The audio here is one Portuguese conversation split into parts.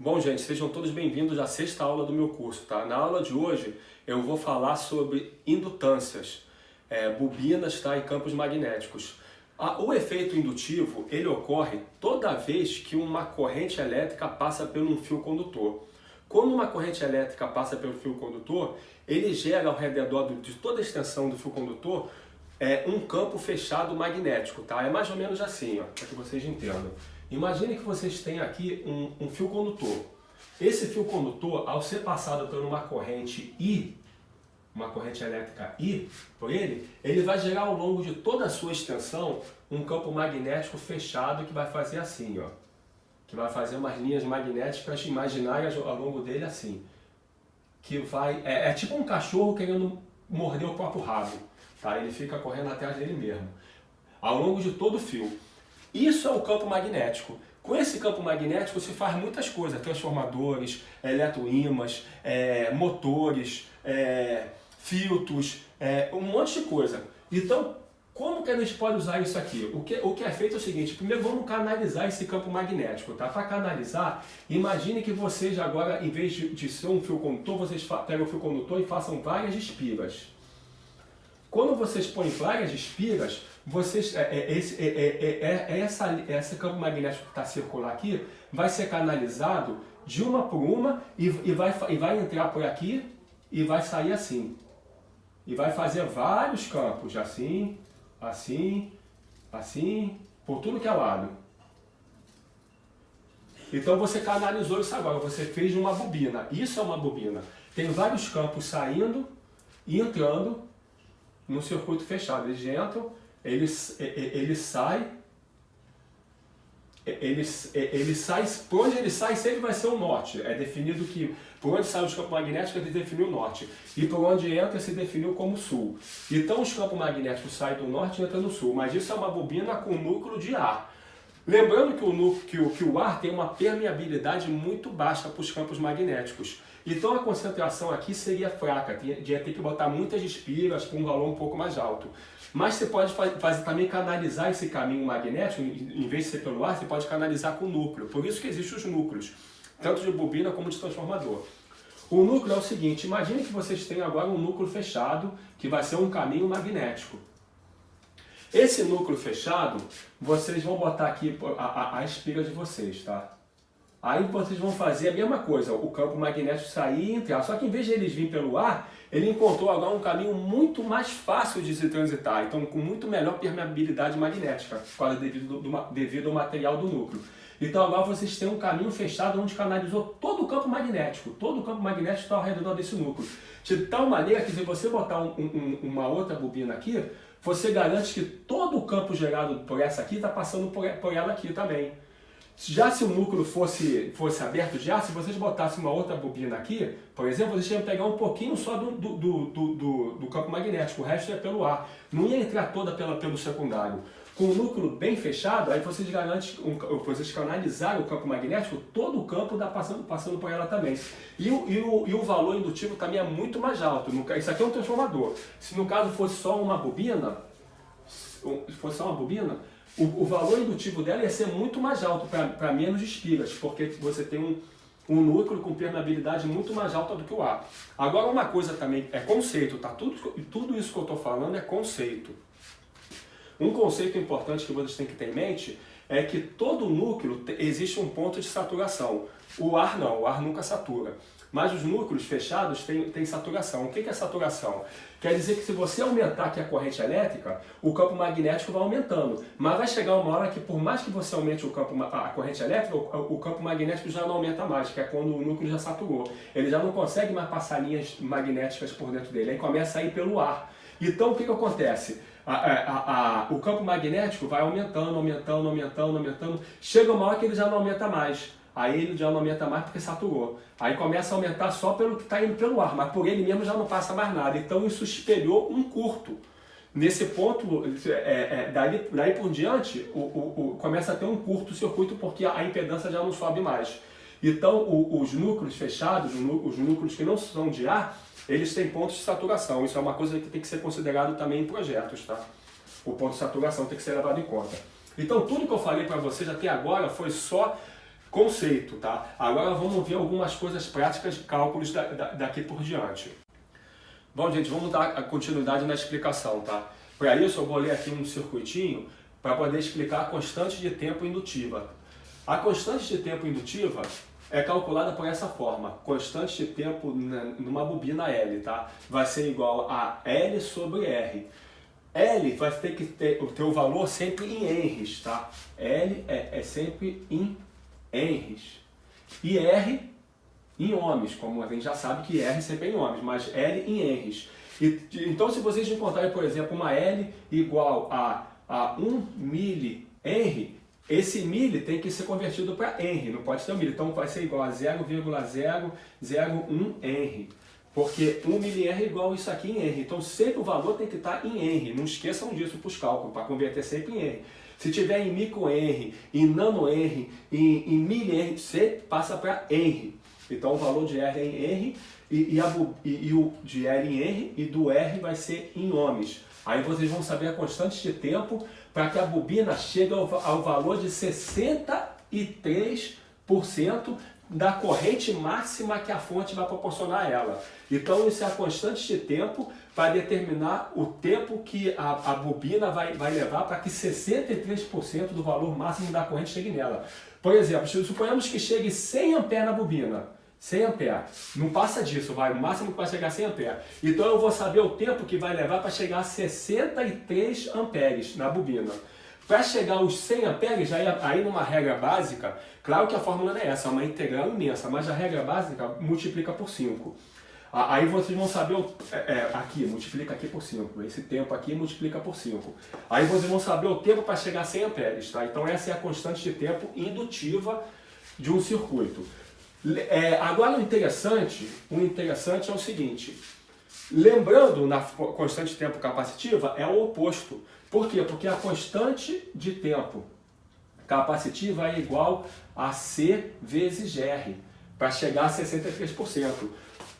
Bom, gente, sejam todos bem-vindos à sexta aula do meu curso, tá? Na aula de hoje eu vou falar sobre indutâncias, bobinas, tá? E campos magnéticos. O efeito indutivo, ele ocorre toda vez que uma corrente elétrica passa por um fio condutor. Quando uma corrente elétrica passa pelo fio condutor, ele gera ao redor de toda a extensão do fio condutor um campo fechado magnético, tá? É mais ou menos assim, ó, para que vocês entendam. Imagine que vocês têm aqui um fio condutor. Esse fio condutor, ao ser passado por uma corrente I, uma corrente elétrica I, por ele vai gerar ao longo de toda a sua extensão um campo magnético fechado que vai fazer assim, ó. Que vai fazer umas linhas magnéticas imaginárias ao longo dele assim. Que vai, é tipo um cachorro querendo morder o próprio rabo, tá? Ele fica correndo atrás dele mesmo, ao longo de todo o fio. Isso é o campo magnético. Com esse campo magnético se faz muitas coisas, transformadores, eletroímãs, motores, filtros, um monte de coisa. Então, como que a gente pode usar isso aqui? O que é feito é o seguinte: primeiro vamos canalizar esse campo magnético, tá? Para canalizar, imagine que vocês agora, em vez de ser um fio condutor, vocês pegam o fio condutor e façam várias espigas. Quando vocês põem várias espigas, vocês, esse campo magnético que está circular aqui vai ser canalizado de uma por uma e vai entrar por aqui e vai sair assim. E vai fazer vários campos, assim, assim, assim, por tudo que é lado. Então você canalizou isso agora, você fez uma bobina. Isso é uma bobina. Tem vários campos saindo e entrando no circuito fechado. Eles entram, ele sai, por onde ele sai sempre vai ser o norte. É definido que por onde sai os campos magnéticos ele definiu o norte. E por onde entra se definiu como sul. Então os campos magnéticos saem do norte e entram no sul. Mas isso é uma bobina com núcleo de ar. Lembrando que o ar tem uma permeabilidade muito baixa para os campos magnéticos. Então a concentração aqui seria fraca, ia ter que botar muitas espigas com um valor um pouco mais alto. Mas você pode fazer também canalizar esse caminho magnético, em vez de ser pelo ar, você pode canalizar com o núcleo. Por isso que existem os núcleos, tanto de bobina como de transformador. O núcleo é o seguinte: imagine que vocês têm agora um núcleo fechado, que vai ser um caminho magnético. Esse núcleo fechado, vocês vão botar aqui a espiga de vocês, tá? Aí vocês vão fazer a mesma coisa, o campo magnético sair e entrar. Só que em vez de eles virem pelo ar, ele encontrou agora um caminho muito mais fácil de se transitar, então com muito melhor permeabilidade magnética, devido ao material do núcleo. Então agora vocês têm um caminho fechado onde canalizou todo o campo magnético. Todo o campo magnético está ao redor desse núcleo. De tal maneira que se você botar uma outra bobina aqui, você garante que todo o campo gerado por essa aqui está passando por ela aqui também. Já se o núcleo fosse aberto de ar, se vocês botassem uma outra bobina aqui, por exemplo, vocês iam pegar um pouquinho só do campo magnético, o resto é pelo ar. Não ia entrar toda pelo secundário. Com o núcleo bem fechado, aí vocês garantem, vocês canalizaram o campo magnético, todo o campo está passando por ela também. E o valor indutivo também é muito mais alto. Isso aqui é um transformador. Se no caso fosse só uma bobina, o valor indutivo dela ia ser muito mais alto para menos espigas, porque você tem um núcleo com permeabilidade muito mais alta do que o ar. Agora uma coisa também, é conceito, tá? Tudo isso que eu estou falando é conceito. Um conceito importante que vocês têm que ter em mente é que todo núcleo existe um ponto de saturação. O ar não, o ar nunca satura. Mas os núcleos fechados têm saturação. O que é saturação? Quer dizer que se você aumentar aqui a corrente elétrica, o campo magnético vai aumentando. Mas vai chegar uma hora que, por mais que você aumente a corrente elétrica, o campo magnético já não aumenta mais, que é quando o núcleo já saturou. Ele já não consegue mais passar linhas magnéticas por dentro dele, aí começa a ir pelo ar. Então o que acontece? O campo magnético vai aumentando, chega uma hora que ele já não aumenta mais. Aí ele já não aumenta mais porque saturou. Aí começa a aumentar só pelo que está indo pelo ar, mas por ele mesmo já não passa mais nada. Então isso espelhou um curto. Nesse ponto, daí por diante, começa a ter um curto-circuito porque a impedância já não sobe mais. Então os núcleos fechados, os núcleos que não são de ar, eles têm pontos de saturação. Isso é uma coisa que tem que ser considerado também em projetos, tá? O ponto de saturação tem que ser levado em conta. Então tudo que eu falei para vocês até agora foi só conceito, tá? Agora vamos ver algumas coisas práticas de cálculos daqui por diante. Bom, gente, vamos dar a continuidade na explicação, tá? Para isso eu vou ler aqui um circuitinho para poder explicar a constante de tempo indutiva. A constante de tempo indutiva é calculada por essa forma, constante de tempo numa bobina L, tá? Vai ser igual a L sobre R. L vai ter que ter o teu valor sempre em henries, tá? L é sempre em henries. E R em ohms, como a gente já sabe que R sempre é em ohms, mas L em henries. Então, se vocês encontrarem, por exemplo, uma L igual a 1 mili-henry, esse milli tem que ser convertido para henry, não pode ter um milli. Então, vai ser igual a 0,001 henry, porque 1 mili-henry é igual a isso aqui em henry. Então, sempre o valor tem que estar em henry. Não esqueçam disso para os cálculos, para converter sempre em henry. Se tiver em micro-henry, em nano-henry, em mili-henry, você passa para henry. Então, o valor de R é em henry e o de L em henry e do R vai ser em ohms. Aí vocês vão saber a constante de tempo para que a bobina chegue ao valor de 63% da corrente máxima que a fonte vai proporcionar a ela. Então, isso é a constante de tempo para determinar o tempo que a bobina vai levar para que 63% do valor máximo da corrente chegue nela. Por exemplo, suponhamos que chegue 100 A na bobina. 100 A. Não passa disso, vai. O máximo que vai chegar a 100 A. Então eu vou saber o tempo que vai levar para chegar a 63 amperes na bobina. Para chegar aos 100 amperes, aí numa regra básica, claro que a fórmula não é essa, é uma integral imensa, mas a regra básica multiplica por 5. Aí vocês vão saber, aqui, multiplica aqui por 5. Esse tempo aqui multiplica por 5. Aí vocês vão saber o tempo para chegar a 100 amperes, tá? Então essa é a constante de tempo indutiva de um circuito. Agora o interessante é o seguinte, lembrando na constante de tempo capacitiva é o oposto. Por quê? Porque a constante de tempo capacitiva é igual a C vezes R, para chegar a 63%.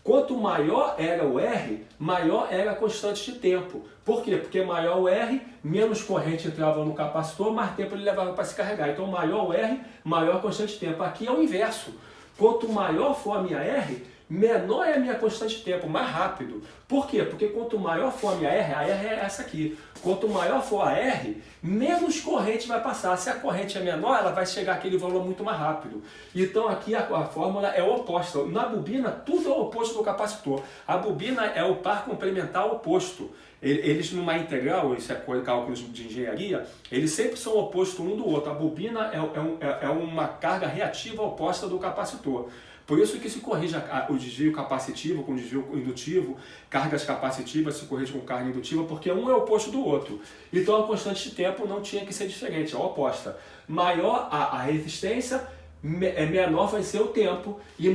Quanto maior era o R, maior era a constante de tempo. Por quê? Porque maior o R, menos corrente entrava no capacitor, mais tempo ele levava para se carregar. Então maior o R, maior a constante de tempo. Aqui é o inverso. Quanto maior for a minha R, menor é a minha constante de tempo, mais rápido. Por quê? Porque quanto maior for a minha R, a R é essa aqui. Quanto maior for a R, menos corrente vai passar. Se a corrente é menor, ela vai chegar àquele valor muito mais rápido. Então aqui a fórmula é oposta. Na bobina, tudo é o oposto do capacitor. A bobina é o par complementar oposto. Eles numa integral, isso é cálculos de engenharia, eles sempre são opostos um do outro. A bobina é uma carga reativa oposta do capacitor. Por isso que se corrige o desvio capacitivo com desvio indutivo, cargas capacitivas se corrige com carga indutiva, porque um é oposto do outro. Então a constante de tempo não tinha que ser diferente, é oposta. Maior a resistência, menor vai ser o tempo, e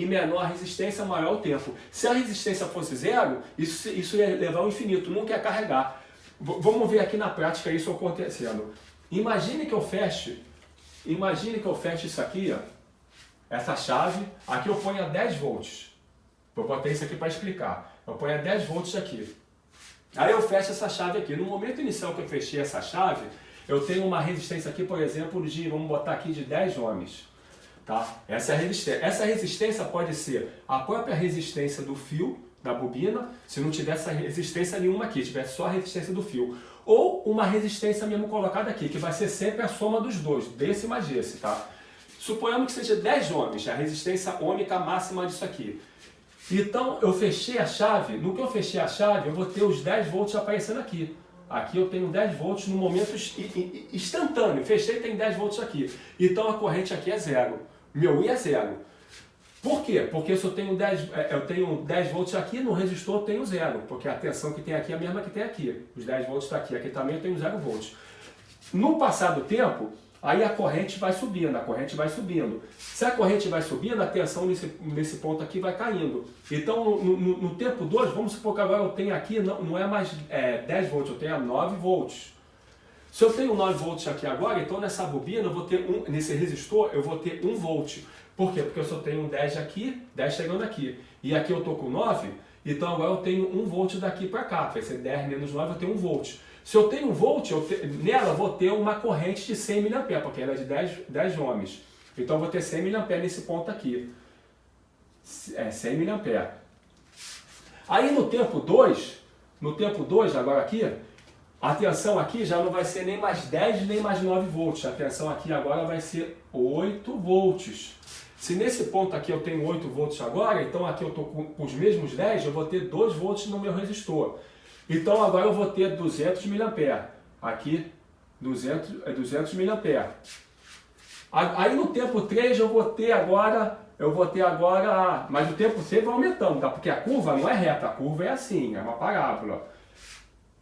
menor a resistência, maior o tempo. Se a resistência fosse zero, isso ia levar ao infinito, nunca ia carregar. Vamos ver aqui na prática isso acontecendo. Imagine que eu feche isso aqui, ó. Essa chave, aqui eu ponho a 10 volts. Vou botar isso aqui para explicar. Eu ponho a 10 volts aqui. Aí eu fecho essa chave aqui. No momento inicial que eu fechei essa chave, eu tenho uma resistência aqui, por exemplo, vamos botar aqui de 10 ohms. Tá? Essa é a resistência. Essa resistência pode ser a própria resistência do fio da bobina, se não tivesse resistência nenhuma aqui, tivesse só a resistência do fio. Ou uma resistência mesmo colocada aqui, que vai ser sempre a soma dos dois, desse mais esse, tá? Suponhamos que seja 10 ohms, a resistência ôhmica máxima disso aqui. Então, eu fechei a chave, no que eu fechei a chave, eu vou ter os 10 volts aparecendo aqui. Aqui eu tenho 10 volts no momento instantâneo, fechei e tem 10 volts aqui. Então, a corrente aqui é zero, meu I é zero. Por quê? Porque se eu tenho 10 volts aqui, no resistor eu tenho zero, porque a tensão que tem aqui é a mesma que tem aqui. Os 10 volts está aqui, aqui também eu tenho 0 volts. No passar do tempo, aí a corrente vai subindo, Se a corrente vai subindo, a tensão nesse ponto aqui vai caindo. Então, no tempo 2, vamos supor que agora eu tenho aqui, não é mais 10 volts, eu tenho 9 volts. Se eu tenho 9 volts aqui agora, então nessa bobina, eu vou ter nesse resistor, eu vou ter 1 volt. Por quê? Porque eu só tenho 10 aqui, 10 chegando aqui. E aqui eu estou com 9, então agora eu tenho 1 volt daqui para cá. Vai ser 10 menos 9, eu tenho 1 volt. Se eu tenho 1 volt, nela eu vou ter uma corrente de 100 mA, porque ela é de 10 ohms. Então eu vou ter 100 mA nesse ponto aqui. 100 mA. Aí no tempo 2, agora aqui, a tensão aqui já não vai ser nem mais 10 nem mais 9 volts. A tensão aqui agora vai ser 8 volts. Se nesse ponto aqui eu tenho 8 volts agora, então aqui eu estou com os mesmos 10, eu vou ter 2 volts no meu resistor. Então agora eu vou ter 200 mA. Aqui 200 mA. Aí no tempo 3 eu vou ter agora, mas o tempo 3 vai aumentando, tá? Porque a curva não é reta, a curva é assim, é uma parábola.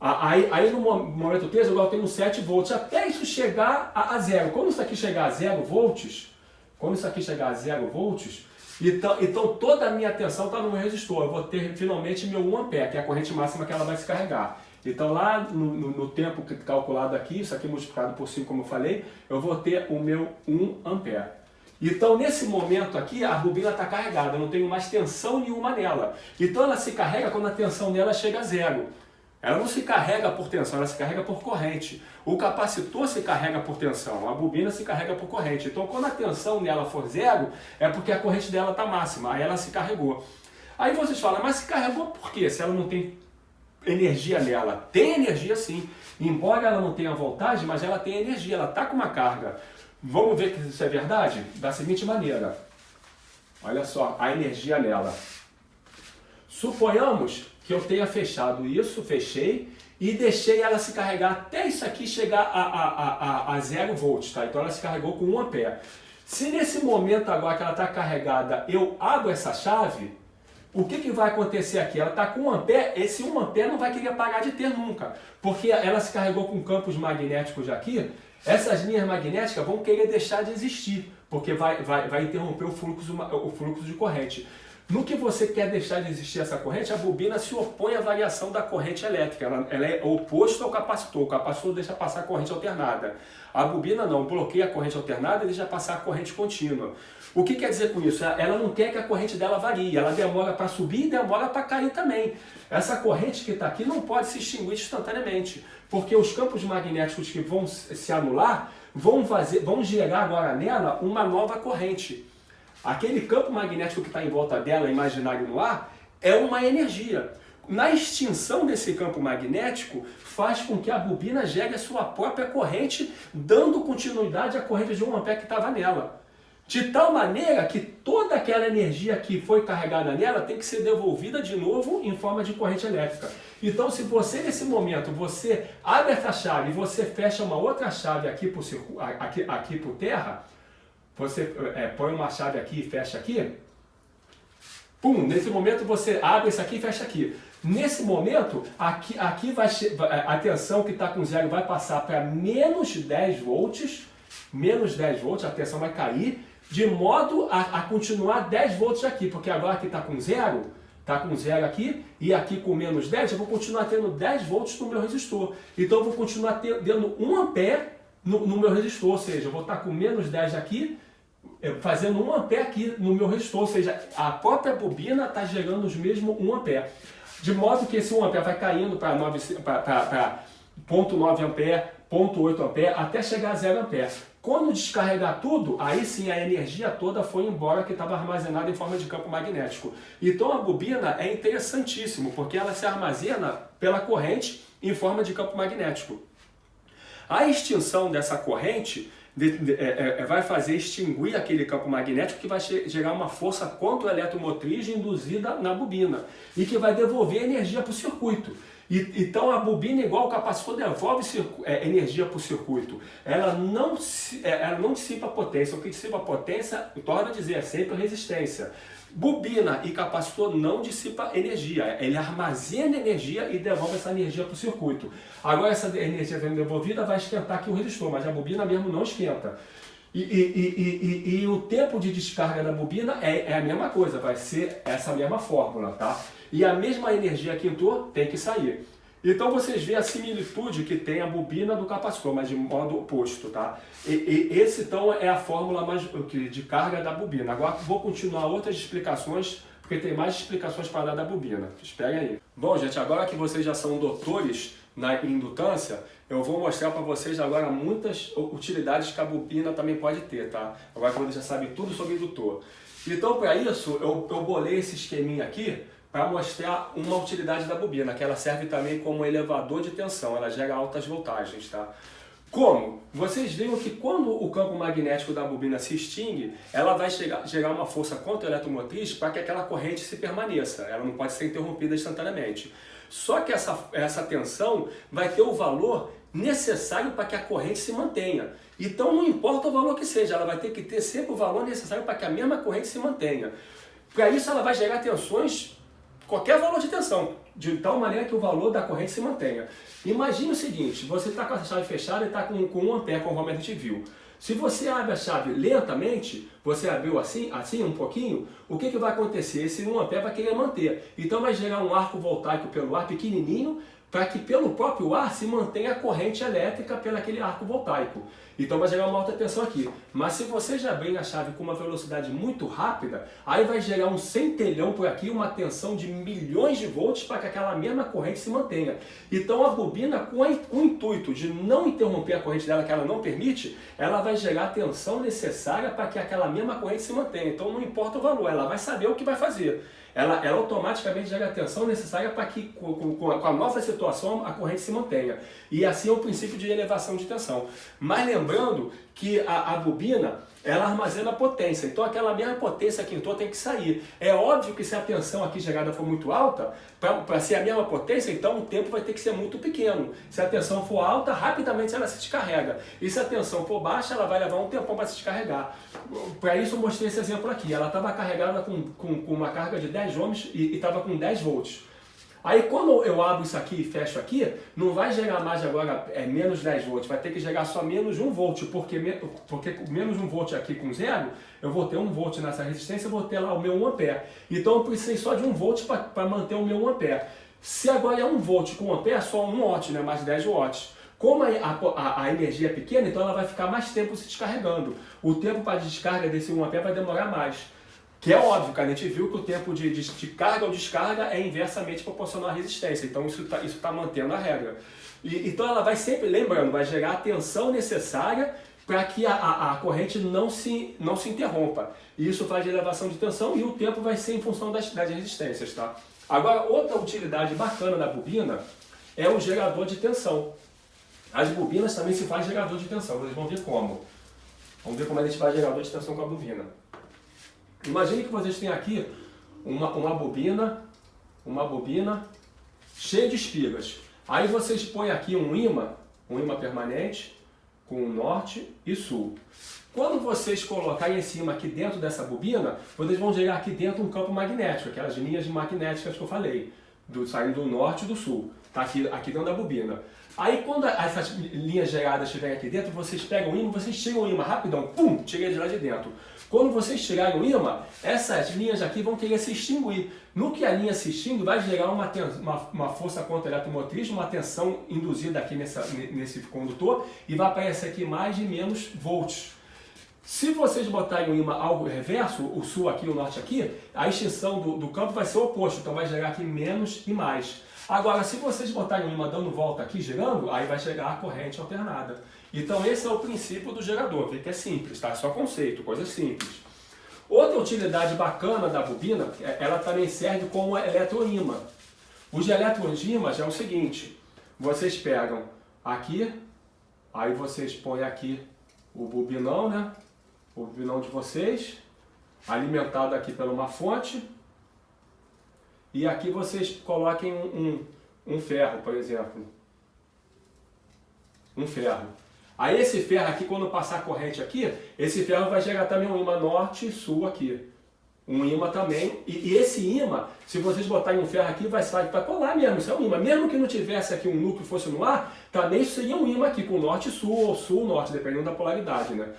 Aí no momento 3 agora eu tenho 7 volts, até isso chegar a zero. Quando isso aqui chegar a 0 volts, então toda a minha tensão está no meu resistor. Eu vou ter finalmente meu 1 ampere, que é a corrente máxima que ela vai se carregar. Então lá no tempo calculado aqui, isso aqui multiplicado por 5, como eu falei, eu vou ter o meu 1 ampere. Então nesse momento aqui a bobina está carregada, eu não tenho mais tensão nenhuma nela. Então ela se carrega quando a tensão dela chega a 0. Ela não se carrega por tensão, ela se carrega por corrente. O capacitor se carrega por tensão, a bobina se carrega por corrente. Então quando a tensão nela for 0, é porque a corrente dela está máxima, aí ela se carregou. Aí vocês falam, mas se carregou por quê? Se ela não tem energia nela. Tem energia sim. Embora ela não tenha voltagem, mas ela tem energia, ela está com uma carga. Vamos ver que isso é verdade? Da seguinte maneira. Olha só, a energia nela. Suponhamos que eu tenha fechado isso, fechei, e deixei ela se carregar até isso aqui chegar a 0 volts, tá? Então ela se carregou com 1 ampere. Se nesse momento agora que ela está carregada, eu abro essa chave, o que vai acontecer aqui? Ela está com 1 ampere, esse 1 ampere não vai querer parar de ter nunca, porque ela se carregou com campos magnéticos aqui, essas linhas magnéticas vão querer deixar de existir, porque vai interromper o fluxo de corrente. No que você quer deixar de existir essa corrente, a bobina se opõe à variação da corrente elétrica. Ela é oposto ao capacitor. O capacitor deixa passar a corrente alternada. A bobina não, bloqueia a corrente alternada e deixa passar a corrente contínua. O que quer dizer com isso? Ela não quer que a corrente dela varie. Ela demora para subir e demora para cair também. Essa corrente que está aqui não pode se extinguir instantaneamente, porque os campos magnéticos que vão se anular vão gerar agora nela uma nova corrente. Aquele campo magnético que está em volta dela, imaginário no ar, é uma energia. Na extinção desse campo magnético, faz com que a bobina gere a sua própria corrente, dando continuidade à corrente de 1 ampere que estava nela. De tal maneira que toda aquela energia que foi carregada nela tem que ser devolvida de novo em forma de corrente elétrica. Então, se você, nesse momento, você abre essa chave e você fecha uma outra chave aqui por terra, você põe uma chave aqui e fecha aqui, pum, nesse momento você abre isso aqui e fecha aqui. Nesse momento, aqui a tensão que está com 0 vai passar para menos 10 volts, a tensão vai cair, de modo a continuar 10 volts aqui, porque agora aqui está com 0 aqui, e aqui com menos 10, eu vou continuar tendo 10 volts no meu resistor. Então eu vou continuar tendo 1 ampere no meu resistor, ou seja, eu vou estar com menos 10 aqui, fazendo 1 ampere aqui no meu resistor, ou seja, a própria bobina está gerando os mesmos 1 ampere. De modo que esse 1 ampere vai caindo para 0,9 ampere, 0,8 ampere, até chegar a 0 ampere. Quando descarregar tudo, aí sim a energia toda foi embora que estava armazenada em forma de campo magnético. Então a bobina é interessantíssimo, porque ela se armazena pela corrente em forma de campo magnético. A extinção dessa corrente vai fazer extinguir aquele campo magnético que vai gerar uma força contra-eletromotriz induzida na bobina e que vai devolver energia para o circuito. Então a bobina, igual o capacitor, devolve energia para o circuito. Ela não dissipa potência. O que dissipa potência, torna a dizer, é sempre resistência. Bobina e capacitor não dissipa energia, ele armazena energia e devolve essa energia para o circuito. Agora essa energia sendo devolvida vai esquentar aqui o resistor, mas a bobina mesmo não esquenta. E o tempo de descarga da bobina é a mesma coisa, vai ser essa mesma fórmula, tá? E a mesma energia que entrou tem que sair. Então vocês veem a similitude que tem a bobina do capacitor, mas de modo oposto, tá? Esse então é a fórmula de carga da bobina. Agora vou continuar outras explicações, porque tem mais explicações para dar da bobina. Esperem aí. Bom, gente, agora que vocês já são doutores na indutância, eu vou mostrar para vocês agora muitas utilidades que a bobina também pode ter, tá? Agora que você já sabe tudo sobre indutor. Então, para isso, eu bolei esse esqueminha aqui para mostrar uma utilidade da bobina, que ela serve também como elevador de tensão, ela gera altas voltagens, tá? Como? Vocês viram que quando o campo magnético da bobina se extingue, ela vai gerar uma força contra-eletromotriz para que aquela corrente se permaneça, ela não pode ser interrompida instantaneamente. Só que essa tensão vai ter o valor necessário para que a corrente se mantenha. Então não importa o valor que seja, ela vai ter que ter sempre o valor necessário para que a mesma corrente se mantenha. Para isso ela vai gerar tensões, qualquer valor de tensão, de tal maneira que o valor da corrente se mantenha. Imagine o seguinte, você está com a chave fechada e está com 1 ampere, conforme a gente viu. Se você abre a chave lentamente, você abriu assim um pouquinho, o que vai acontecer? Esse 1 ampere vai querer manter. Então vai gerar um arco voltaico pelo ar pequenininho, para que pelo próprio ar se mantenha a corrente elétrica pelo aquele arco voltaico. Então vai gerar uma alta tensão aqui. Mas se você já abrir a chave com uma velocidade muito rápida, aí vai gerar um centelhão por aqui, uma tensão de milhões de volts para que aquela mesma corrente se mantenha. Então a bobina, com o intuito de não interromper a corrente dela, que ela não permite, ela vai gerar a tensão necessária para que aquela mesma corrente se mantenha. Então não importa o valor, ela vai saber o que vai fazer. Ela automaticamente gera a tensão necessária para que, com a nova situação, a corrente se mantenha. E assim é o princípio de elevação de tensão. Mas lembrando que a bobina, ela armazena potência. Então aquela mesma potência que entrou tem que sair. É óbvio que se a tensão aqui gerada for muito alta, para ser a mesma potência, então o tempo vai ter que ser muito pequeno. Se a tensão for alta, rapidamente ela se descarrega. E se a tensão for baixa, ela vai levar um tempão para se descarregar. Para isso eu mostrei esse exemplo aqui. Ela estava carregada com uma carga de 10 ohms e estava com 10 volts. Aí quando eu abro isso aqui e fecho aqui, não vai gerar mais agora menos 10 volts, vai ter que gerar só menos 1 volt, porque menos 1 volt aqui com zero, eu vou ter 1 volt nessa resistência, eu vou ter lá o meu 1 ampere. Então eu precisei só de 1 volt para manter o meu 1 ampere. Se agora é 1 volt com 1 ampere, só 1 watt, né, mais 10 watts. Como a energia é pequena, então ela vai ficar mais tempo se descarregando. O tempo para descarga desse 1 ampere vai demorar mais. Que é óbvio, cara, a gente viu que o tempo de carga ou descarga é inversamente proporcional à resistência. Então isso tá mantendo a regra. Então ela vai sempre, lembrando, vai gerar a tensão necessária para que a corrente não se interrompa. E isso faz de elevação de tensão e o tempo vai ser em função das resistências, tá? Agora, outra utilidade bacana da bobina é o gerador de tensão. As bobinas também se faz gerador de tensão, vocês vão ver como. Vamos ver como a gente faz gerador de tensão com a bobina. Imagine que vocês têm aqui uma bobina cheia de espigas. Aí vocês põem aqui um ímã permanente com norte e sul. Quando vocês colocarem esse ímã aqui dentro dessa bobina, vocês vão gerar aqui dentro um campo magnético, aquelas linhas magnéticas que eu falei, saindo do norte e do sul. Tá aqui dentro da bobina. Aí quando essas linhas geradas estiverem aqui dentro, vocês pegam o ímã, vocês tiram o ímã rapidão, pum, tira de lá de dentro. Quando vocês tirarem o ímã, essas linhas aqui vão querer se extinguir. No que a linha se extingue, vai gerar uma força contra-eletromotriz, uma tensão induzida aqui nesse condutor e vai aparecer aqui mais e menos volts. Se vocês botarem o ímã ao reverso, o sul aqui e o norte aqui, a extinção do campo vai ser o oposto, então vai gerar aqui menos e mais. Agora, se vocês botarem o ímã dando volta aqui, girando, aí vai gerar a corrente alternada. Então esse é o princípio do gerador, que é simples, tá? É só conceito, coisa simples. Outra utilidade bacana da bobina, ela também serve como eletroímã. Os eletroímãs é o seguinte, vocês pegam aqui, aí vocês põem aqui o bobinão, né? O bobinão de vocês, alimentado aqui por uma fonte, e aqui vocês coloquem um ferro, por exemplo. Um ferro. Aí esse ferro aqui, quando passar a corrente aqui, esse ferro vai gerar também um ímã norte e sul aqui. Um ímã também. E esse ímã, se vocês botarem um ferro aqui, vai colar mesmo. Isso é um ímã. Mesmo que não tivesse aqui um núcleo fosse no ar, também seria um ímã aqui com norte e sul, ou sul-norte, dependendo da polaridade, né?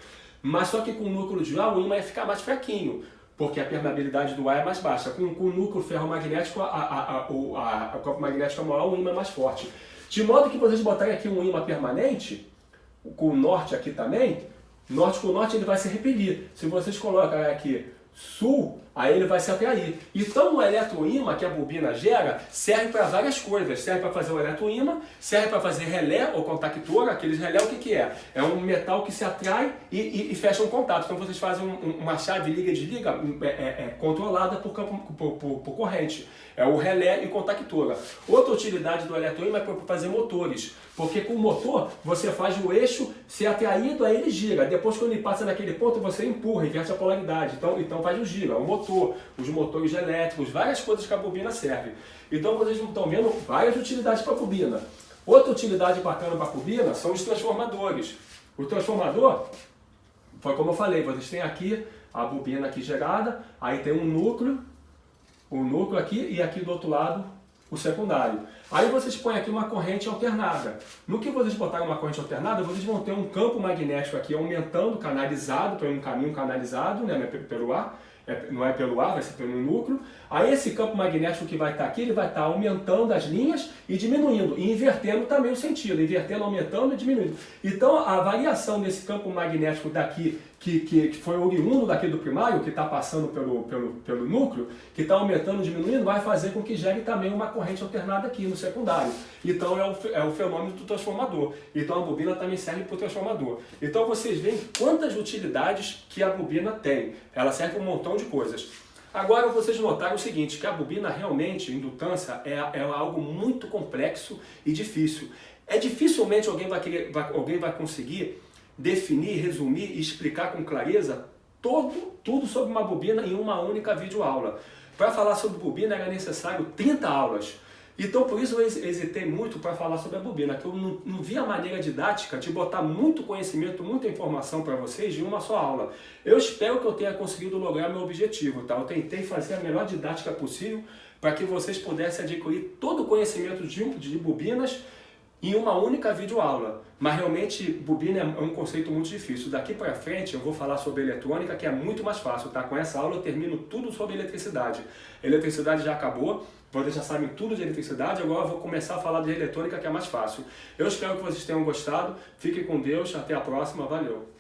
Mas só que com o núcleo de ar, o ímã ia ficar mais fraquinho, porque a permeabilidade do ar é mais baixa. Com o núcleo ferromagnético, o campo magnético é maior, o ímã é mais forte. De modo que vocês botarem aqui um ímã permanente, com o norte aqui também, norte com norte ele vai se repelir. Se vocês colocarem aqui sul, aí ele vai se atrair. Então o eletroímã que a bobina gera serve para várias coisas. Serve para fazer o eletroímã, serve para fazer relé ou contactor. Aqueles relé o que é? É um metal que se atrai e fecha um contato. Então vocês fazem uma chave liga e desliga controlada por corrente. É o relé e contactora. Outra utilidade do eletroímã é para fazer motores. Porque com o motor você faz o eixo ser atraído, aí ele gira. Depois quando ele passa naquele ponto você empurra, inverte a polaridade. Então faz o giro, é o motor, os motores elétricos, várias coisas que a bobina serve. Então vocês estão vendo várias utilidades para a bobina. Outra utilidade bacana para a bobina são os transformadores. O transformador, foi como eu falei, vocês têm aqui a bobina aqui gerada, aí tem um núcleo aqui e aqui do outro lado o secundário. Aí vocês põem aqui uma corrente alternada. No que vocês botarem uma corrente alternada, vocês vão ter um campo magnético aqui aumentando, canalizado, para um caminho canalizado, né, pelo ar. Não é pelo ar, vai ser pelo núcleo. Aí esse campo magnético que vai estar aqui, ele vai estar aumentando as linhas e diminuindo, e invertendo também o sentido, invertendo, aumentando e diminuindo. Então a variação desse campo magnético daqui, que foi oriundo daqui do primário, que está passando pelo núcleo, que está aumentando e diminuindo, vai fazer com que gere também uma corrente alternada aqui no secundário. Então é o fenômeno do transformador. Então a bobina também serve para o transformador. Então vocês veem quantas utilidades que a bobina tem. Ela serve para um montão de coisas. Agora vocês notaram o seguinte, que a bobina realmente, indutância, é algo muito complexo e difícil. Dificilmente alguém vai conseguir definir, resumir e explicar com clareza tudo sobre uma bobina em uma única videoaula. Para falar sobre bobina era necessário 30 aulas. Então por isso eu hesitei muito para falar sobre a bobina, que eu não vi a maneira didática de botar muito conhecimento, muita informação para vocês em uma só aula. Eu espero que eu tenha conseguido lograr meu objetivo, tá? Eu tentei fazer a melhor didática possível para que vocês pudessem adquirir todo o conhecimento de bobinas em uma única videoaula. Mas realmente bobina é um conceito muito difícil. Daqui para frente eu vou falar sobre eletrônica, que é muito mais fácil, tá? Com essa aula eu termino tudo sobre eletricidade. Eletricidade já acabou, vocês já sabem tudo de eletricidade, agora eu vou começar a falar de eletrônica, que é mais fácil. Eu espero que vocês tenham gostado, fiquem com Deus, até a próxima, valeu!